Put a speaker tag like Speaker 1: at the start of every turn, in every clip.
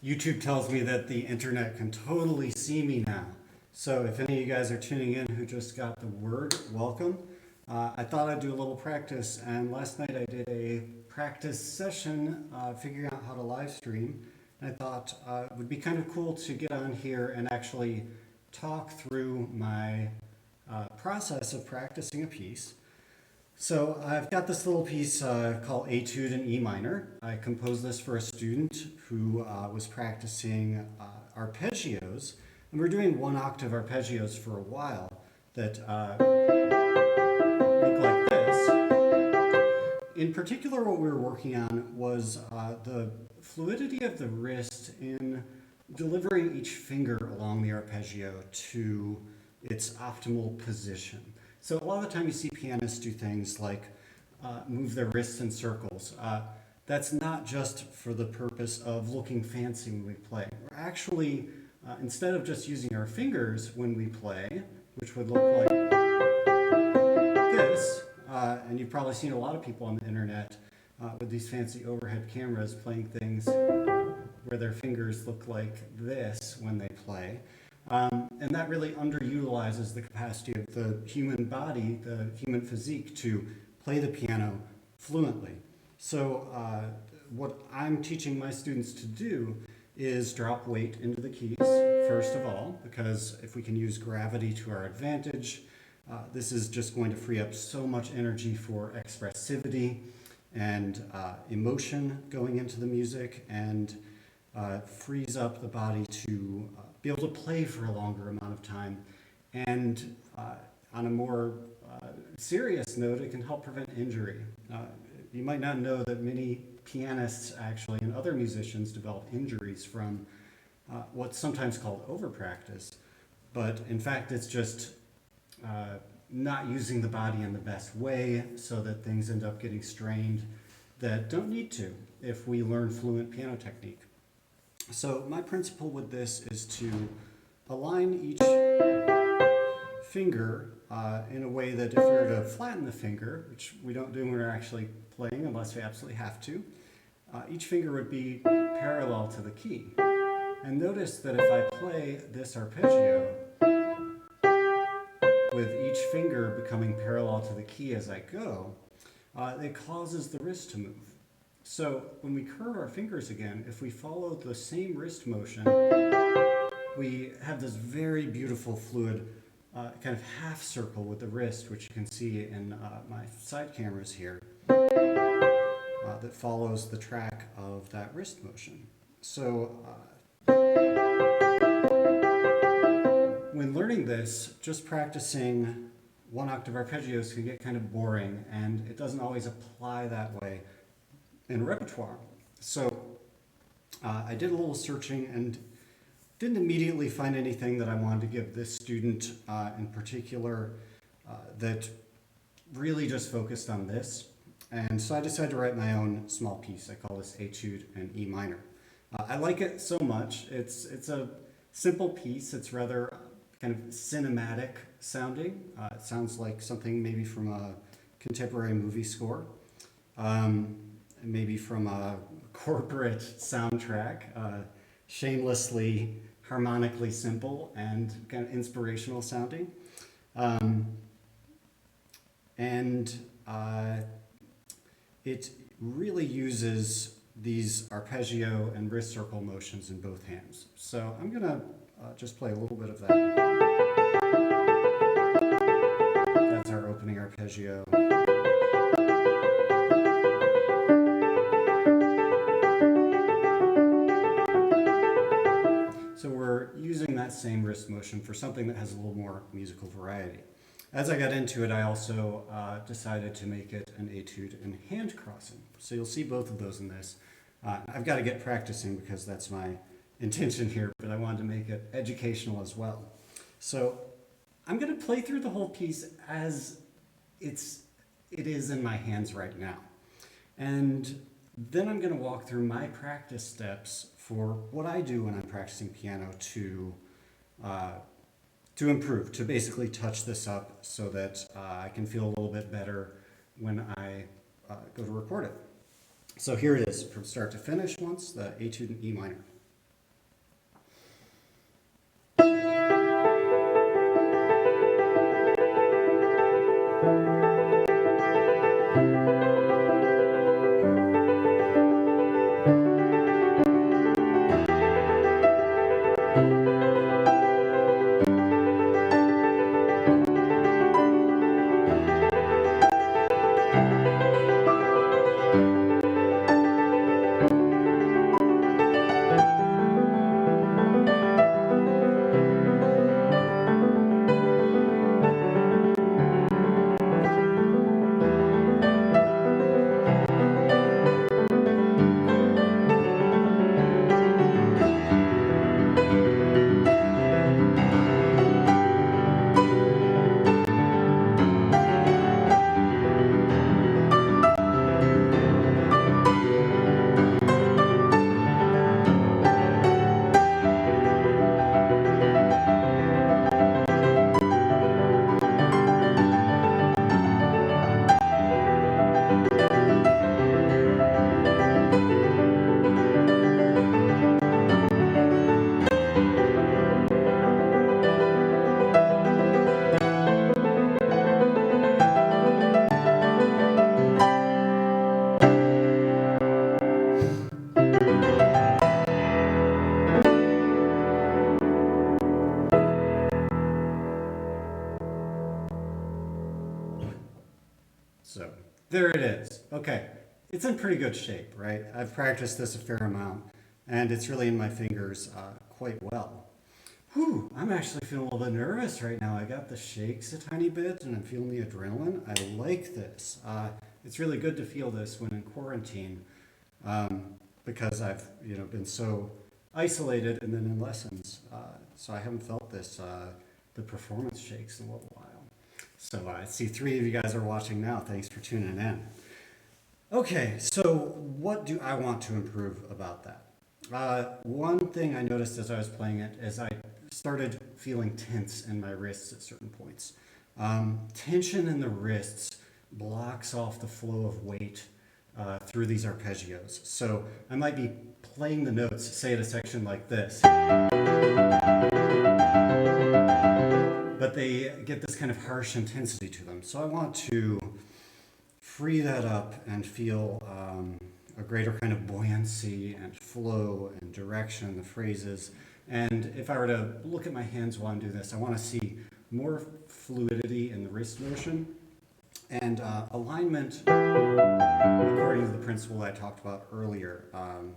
Speaker 1: YouTube tells me that the internet can totally see me now. So if any of you guys are tuning in who just got the word, welcome. I thought I'd do a little practice, and last night I did a practice session figuring out how to live stream. And I thought it would be kind of cool to get on here and actually talk through my process of practicing a piece. So I've got this little piece called Etude in E minor. I composed this for a student who was practicing arpeggios, and we're doing one octave arpeggios for a while that look like this. In particular, what we were working on was the fluidity of the wrist in delivering each finger along the arpeggio to its optimal position. So a lot of the time you see pianists do things like move their wrists in circles. That's not just for the purpose of looking fancy when we play. We're actually, instead of just using our fingers when we play, which would look like this, and you've probably seen a lot of people on the internet with these fancy overhead cameras playing things where their fingers look like this when they play. And that really underutilizes the capacity of the human body, the human physique, to play the piano fluently. So what I'm teaching my students to do is drop weight into the keys, first of all, because if we can use gravity to our advantage, this is just going to free up so much energy for expressivity and emotion going into the music, and frees up the body to be able to play for a longer amount of time. And on a more serious note, it can help prevent injury. You might not know that many pianists actually and other musicians develop injuries from what's sometimes called overpractice, but in fact it's just not using the body in the best way, so that things end up getting strained that don't need to if we learn fluent piano technique. So my principle with this is to align each finger in a way that if we were to flatten the finger, which we don't do when we're actually playing unless we absolutely have to, each finger would be parallel to the key. And notice that if I play this arpeggio with each finger becoming parallel to the key as I go, it causes the wrist to move. So when we curve our fingers again, if we follow the same wrist motion, we have this very beautiful fluid kind of half circle with the wrist, which you can see in my side cameras here, that follows the track of that wrist motion. So when learning this, just practicing one octave arpeggios can get kind of boring, and it doesn't always apply that way in repertoire. So I did a little searching and didn't immediately find anything that I wanted to give this student in particular that really just focused on this. And so I decided to write my own small piece. I call this Etude in E minor. I like it so much. It's a simple piece. It's rather kind of cinematic sounding. It sounds like something maybe from a contemporary movie score. Maybe from a corporate soundtrack, shamelessly, harmonically simple and kind of inspirational sounding. It really uses these arpeggio and wrist circle motions in both hands. So I'm gonna just play a little bit of that. That's our opening arpeggio. So we're using that same wrist motion for something that has a little more musical variety. As I got into it, I also decided to make it an etude in hand crossing. So you'll see both of those in this. I've got to get practicing because that's my intention here, but I wanted to make it educational as well. So I'm going to play through the whole piece as it is in my hands right now. And then I'm going to walk through my practice steps for what I do when I'm practicing piano to improve, to basically touch this up so that I can feel a little bit better when I go to record it. So here it is from start to finish once, the Etude in E minor. So there it is. Okay, it's in pretty good shape, right? I've practiced this a fair amount, and it's really in my fingers quite well. Whew, I'm actually feeling a little bit nervous right now. I got the shakes a tiny bit, and I'm feeling the adrenaline. I like this. It's really good to feel this when in quarantine, because I've been so isolated and then in lessons, so I haven't felt this the performance shakes in a little while. So I see 3 of you guys are watching now. Thanks for tuning in. Okay, so what do I want to improve about that? One thing I noticed as I was playing it is I started feeling tense in my wrists at certain points. Tension in the wrists blocks off the flow of weight through these arpeggios. So I might be playing the notes, say at a section like this, but they get this kind of harsh intensity to them. So I want to free that up and feel a greater kind of buoyancy and flow and direction in the phrases. And if I were to look at my hands while I'm doing this, I want to see more fluidity in the wrist motion and alignment according to the principle I talked about earlier.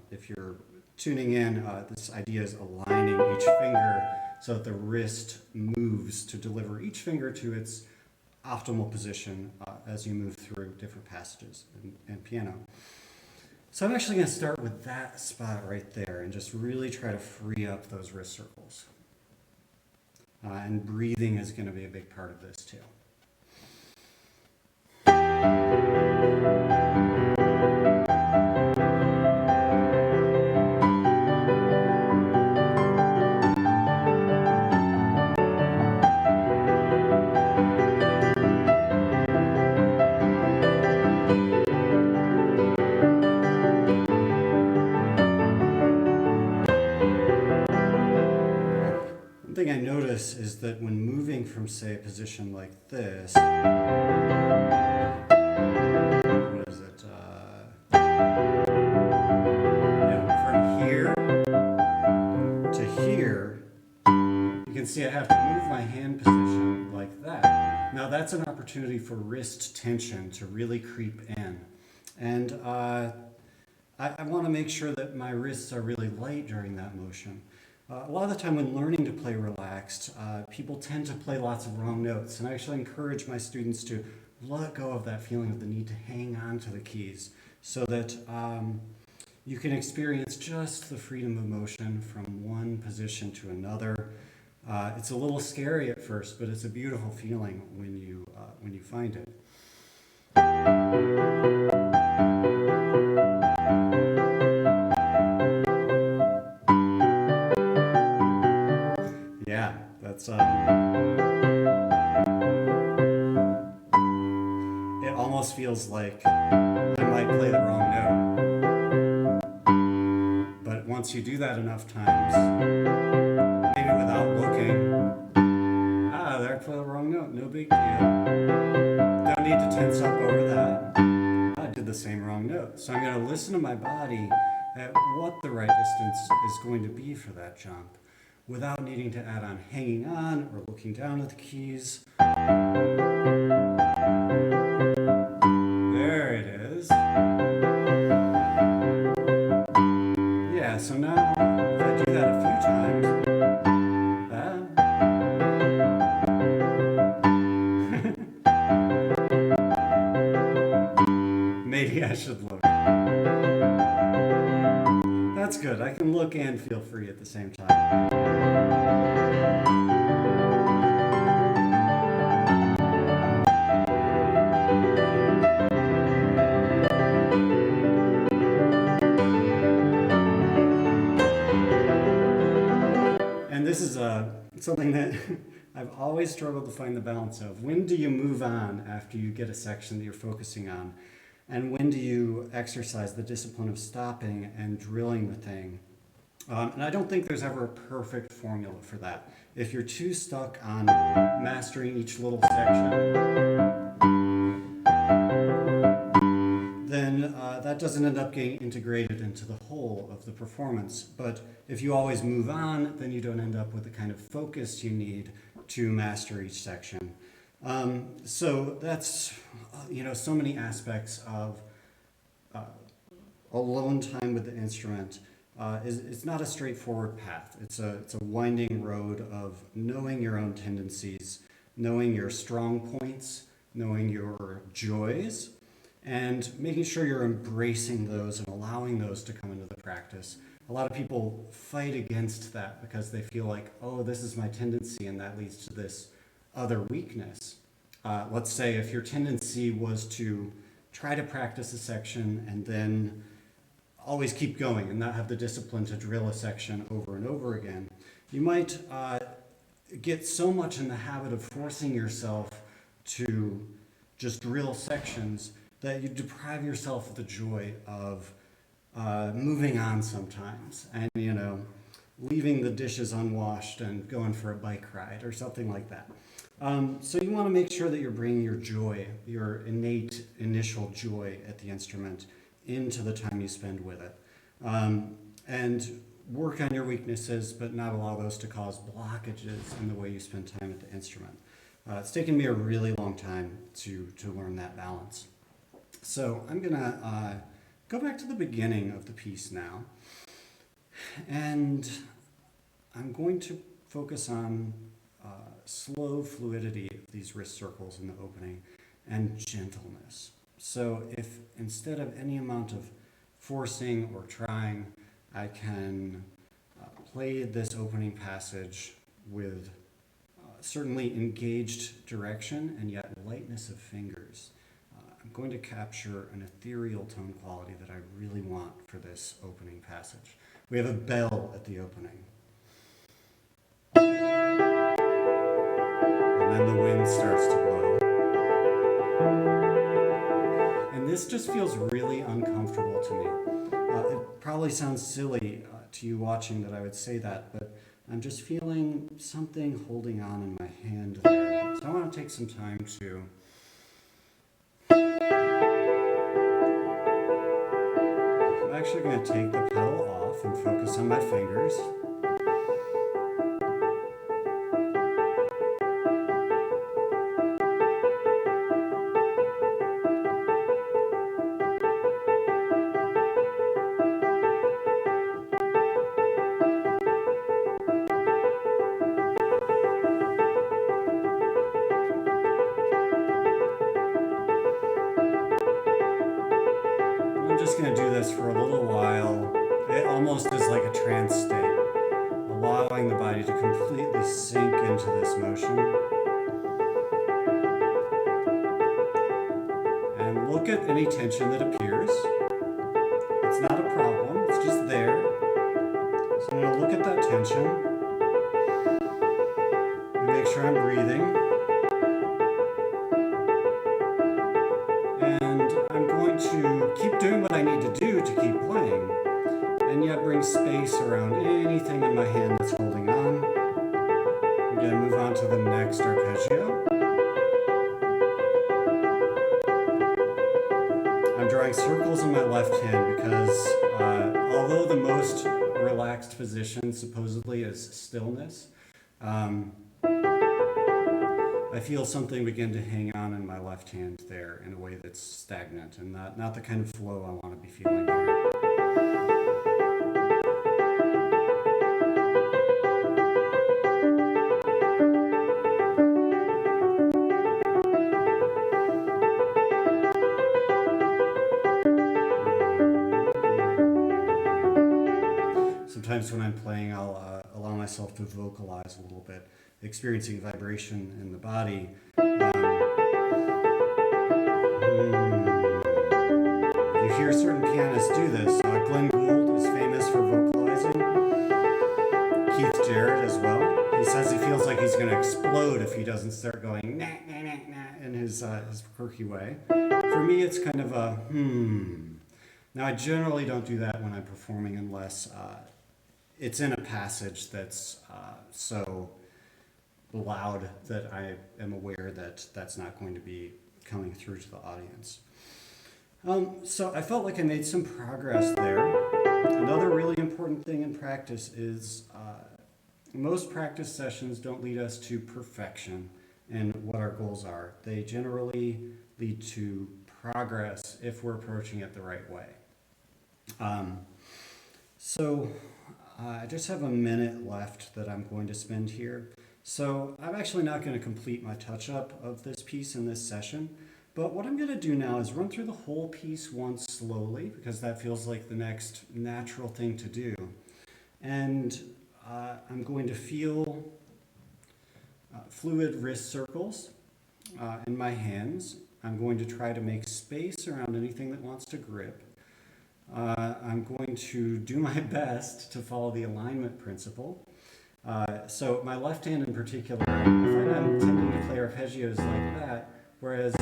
Speaker 1: If you're tuning in, this idea is aligning each finger so that the wrist moves to deliver each finger to its optimal position as you move through different passages in piano. So I'm actually going to start with that spot right there and just really try to free up those wrist circles. And breathing is going to be a big part of this too. One thing I notice is that when moving from, say, a position like this, what is it? From here to here, you can see I have to move my hand position like that. Now that's an opportunity for wrist tension to really creep in. And I want to make sure that my wrists are really light during that motion. A lot of the time when learning to play relaxed, people tend to play lots of wrong notes, and I actually encourage my students to let go of that feeling of the need to hang on to the keys so that you can experience just the freedom of motion from one position to another. It's a little scary at first, but it's a beautiful feeling when you find it. Yeah, that's it almost feels like I might play the wrong note. once you do that enough times, maybe without looking, there I played the wrong note, no big deal. Don't need to tense up over that. I did the same wrong note. So I'm going to listen to my body at what the right distance is going to be for that jump without needing to add on hanging on or looking down at the keys. There it is. Yeah, so now if I do that a few times, maybe I should look. That's good. I can look and feel free at the same time. And this is something that I've always struggled to find the balance of. When do you move on after you get a section that you're focusing on? And when do you exercise the discipline of stopping and drilling the thing? And I don't think there's ever a perfect formula for that. If you're too stuck on mastering each little section, then that doesn't end up getting integrated into the whole of the performance. But if you always move on, then you don't end up with the kind of focus you need to master each section. So that's, so many aspects of alone time with the instrument. It's not a straightforward path. It's a winding road of knowing your own tendencies, knowing your strong points, knowing your joys, and making sure you're embracing those and allowing those to come into the practice. A lot of people fight against that because they feel like, oh, this is my tendency, and that leads to this other weakness. Let's say if your tendency was to try to practice a section and then always keep going and not have the discipline to drill a section over and over again, you might get so much in the habit of forcing yourself to just drill sections that you deprive yourself of the joy of moving on sometimes and, leaving the dishes unwashed and going for a bike ride or something like that. So you want to make sure that you're bringing your joy, your innate initial joy at the instrument into the time you spend with it. And work on your weaknesses, but not allow those to cause blockages in the way you spend time at the instrument. It's taken me a really long time to learn that balance. So I'm going to go back to the beginning of the piece now. And I'm going to focus on slow fluidity of these wrist circles in the opening and gentleness. So if instead of any amount of forcing or trying, I can play this opening passage with certainly engaged direction and yet lightness of fingers, I'm going to capture an ethereal tone quality that I really want for this opening passage. We have a bell at the opening. And then the wind starts to blow. And this just feels really uncomfortable to me. It probably sounds silly to you watching that I would say that, but I'm just feeling something holding on in my hand there. So I want to take some time to I'm actually going to take the pedal off and focus on my fingers. Going to do this for a little while. It almost is like a trance state, allowing the body to completely sink into this motion. And look at any tension that appears. It's not a problem, it's just there. So I'm going to look at that tension and make sure I'm breathing. And I'm going to keep doing what I need to do to keep playing. And and yet bring space around anything in my hand that's holding on. I'm going to move on to the next arpeggio. I'm drawing circles in my left hand because although the most relaxed position supposedly is stillness, I feel something begin to hang on in my left hand there in a way that's stagnant and not the kind of flow I want to be feeling here. Sometimes when I'm playing, I'll allow myself to vocalize a little bit, experiencing vibration in the body. You hear certain pianists do this. Glenn Gould is famous for vocalizing. Keith Jarrett as well. He says he feels like he's going to explode if he doesn't start going nah, nah, nah, nah, in his quirky way. For me, it's kind of a Now, I generally don't do that when I'm performing unless it's in a passage that's so loud that I am aware that that's not going to be coming through to the audience. So I felt like I made some progress there. Another really important thing in practice is most practice sessions don't lead us to perfection in what our goals are. They generally lead to progress if we're approaching it the right way. I just have a minute left that I'm going to spend here. So I'm actually not going to complete my touch-up of this piece in this session, but what I'm going to do now is run through the whole piece once slowly, because that feels like the next natural thing to do. And I'm going to feel fluid wrist circles in my hands. I'm going to try to make space around anything that wants to grip. I'm going to do my best to follow the alignment principle. So my left hand in particular, I find I'm tending to play arpeggios like that, whereas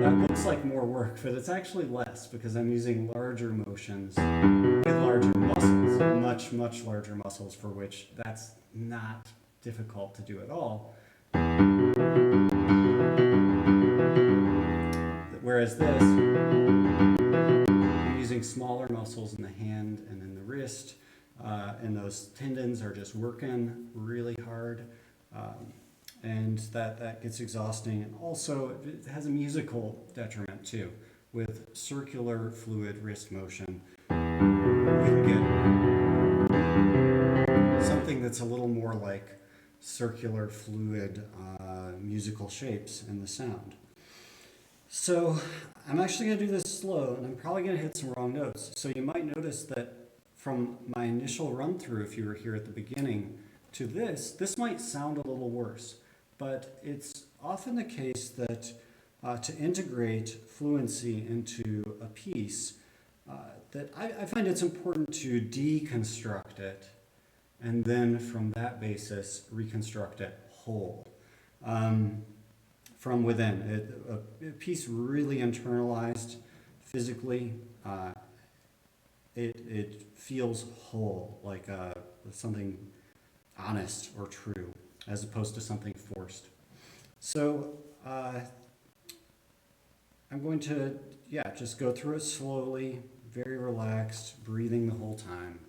Speaker 1: that looks like more work, but it's actually less because I'm using larger motions with larger muscles, much, much larger muscles, for which that's not difficult to do at all. Whereas this, I'm using smaller muscles in the hand and in the wrist, and those tendons are just working really hard, and that gets exhausting. And also, it has a musical detriment too. With circular fluid wrist motion, you can get something that's a little more like circular fluid musical shapes in the sound. So I'm actually going to do this slow, and I'm probably going to hit some wrong notes. So you might notice that from my initial run through, if you were here at the beginning, to this might sound a little worse. But it's often the case that to integrate fluency into a piece, that I find it's important to deconstruct it, and then from that basis, reconstruct it whole. From within. A piece really internalized physically, it feels whole, like something honest or true, as opposed to something forced. So I'm going to, just go through it slowly, very relaxed, breathing the whole time.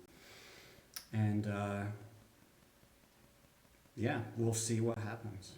Speaker 1: And we'll see what happens.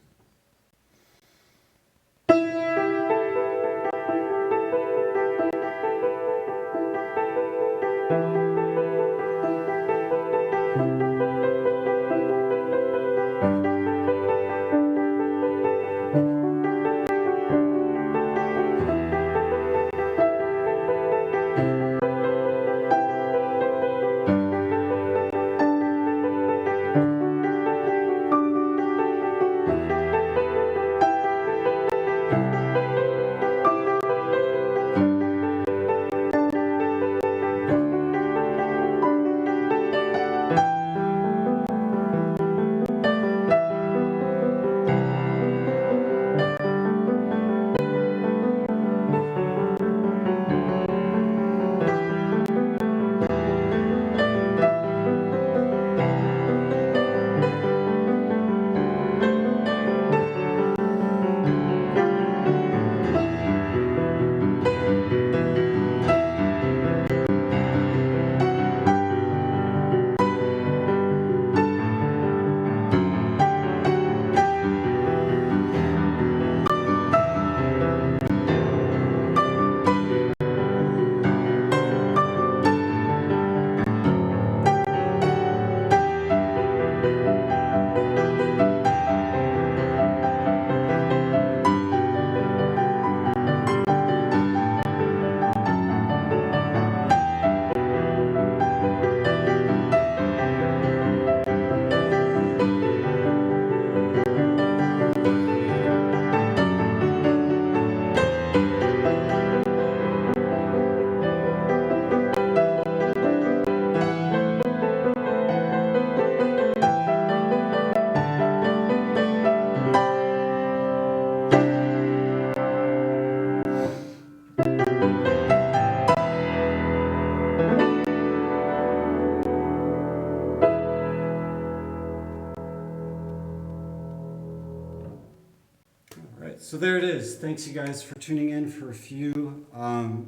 Speaker 1: there it is. Thanks you guys for tuning in for a few.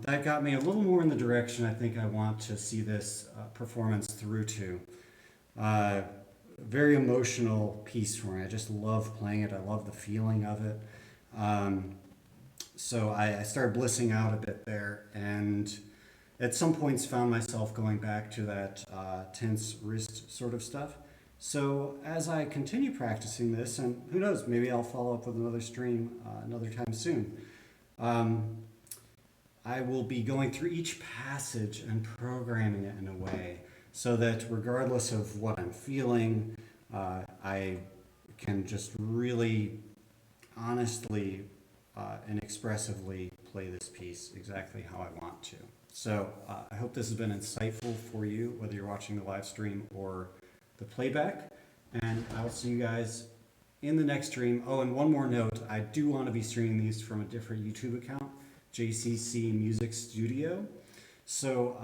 Speaker 1: That got me a little more in the direction I think I want to see this performance through to. Very emotional piece for me. I just love playing it. I love the feeling of it. So I started blissing out a bit there, and at some points found myself going back to that tense wrist sort of stuff. So as I continue practicing this, and who knows, maybe I'll follow up with another stream another time soon. I will be going through each passage and programming it in a way so that regardless of what I'm feeling, I can just really honestly and expressively play this piece exactly how I want to. So I hope this has been insightful for you, whether you're watching the live stream or the playback, and I'll see you guys in the next stream. Oh, and one more note, I do want to be streaming these from a different YouTube account, JCC Music Studio. So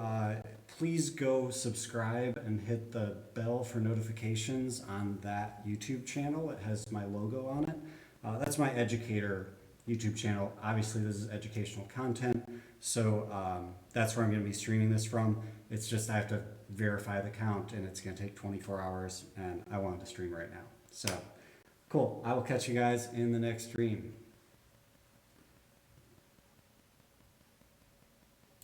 Speaker 1: please go subscribe and hit the bell for notifications on that YouTube channel. It has my logo on it. That's my educator YouTube channel. Obviously this is educational content, so that's where I'm going to be streaming this from. It's just I have to verify the count, and it's going to take 24 hours, and I wanted to stream right now. So cool. I will catch you guys in the next stream.